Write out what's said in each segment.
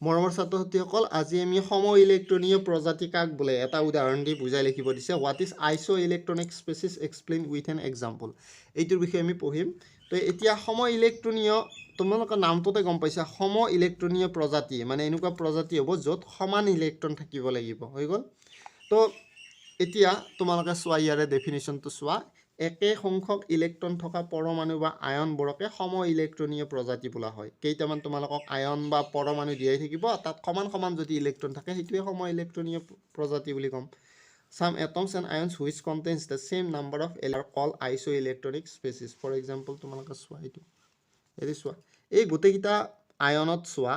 মৰমৰ ছাত্ৰ ছাত্ৰীসকল আজি আমি সম ইলেক্ট্ৰনীয় প্ৰজাতি কাক বোলে এটা উদাহৰণ দি বুজাই লিখিব দিছে হোৱাট ইজ আইছো electronic species explain with an example এইটোৰ বিষয়ে আমি পঢ়িম তো এতিয়া সম ইলেক্ট্ৰনীয় তোমালোকৰ নামটোতে গম পাইছা সম ইলেক্ট্ৰনীয় প্ৰজাতি মানে এনেকুৱা প্ৰজাতি হ'ব য'ত সমান ইলেক্ট্ৰন থাকিব লাগিব হৈ গ'ল তো এতিয়া তোমালোকে চোৱা ইয়াৰে ডেফিনেশ্যনটো চোৱা একে সংখ্যক ইলেক্ট্ৰন থকা পৰমাণু বা আয়নবোৰকে সম ইলেক্ট্ৰনীয় প্ৰজাতি বোলা হয় কেইটামান তোমালোকক আয়ন বা পৰমাণু দিয়াই থাকিব তাত সমান সমান যদি ইলেক্ট্ৰন থাকে সেইটোৱে সম ইলেক্ট্ৰনীয় প্ৰজাতি বুলি ক'ম some atoms and ions which contains the same number of are called isoelectronic species for example তোমালোকে চোৱা এইটো এৰি চোৱা এই গোটেইকেইটা আয়নত চোৱা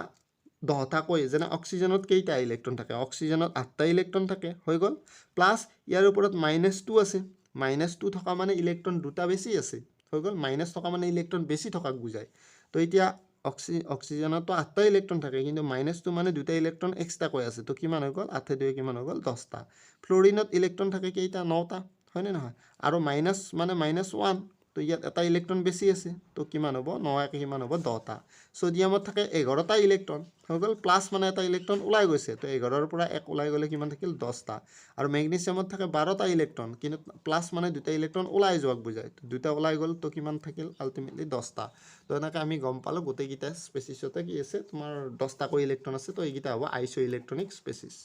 10টা কৈ যেনে অক্সিজেনত কেইটা ইলেক্ট্ৰন থাকে অক্সিজেনত 8টা ইলেক্ট্ৰন থাকে হৈ গ'ল প্লাস ইয়াৰ ওপৰত -2 আছে -2 থকা মানে ইলেক্ট্ৰন দুটা বেছি আছে হৈ গ'ল মাইনাস থকা মানে ইলেক্ট্ৰন বেছি থকাক বুজায় তো এতিয়া অক্সিজেনত 8টা ইলেক্ট্ৰন থাকে কিন্তু -2 মানে দুটা ইলেক্ট্ৰন এক্সট্ৰা কৈ আছে তো কিমান হৈ গ'ল 8 2 কিমান হৈ গ'ল 10টা ফ্লোৰিনত ইলেক্ট্ৰন থাকে কেইটা 9টা হয়নে নহয় আৰু মাইনাস মানে -1 তো ইয়াত এটা ইলেক্ট্ৰন বেছি আছে তো কিমান হ'ব 9 কে কিমান হ'ব 10টা সোডিয়ামত থাকে 11টা ইলেক্ট্ৰন হৈ গ'ল প্লাস মানে এটা ইলেক্ট্ৰন ওলাই গৈছে তো 11 ৰ পৰা 1 ওলাই গ'লে কিমান থাকিল 10টা আৰু মেগনেছিয়ামত থাকে 12টা ইলেক্ট্ৰন কিন্তু প্লাস মানে দুটা ইলেক্ট্ৰন ওলাই যোৱাক বুজায় তো দুটা ওলাই গ'ল তো কিমান থাকিল আলটিমেটলি 10টা তো এনেকৈ আমি গম পালো গোটেইকেইটা স্পেচিছতে কি আছে তোমাৰ 10টা কৈ ইলেক্ট্ৰন আছে তো এইকেইটা হ'ব আইসো ইলেক্ট্ৰনিক স্পেচিছ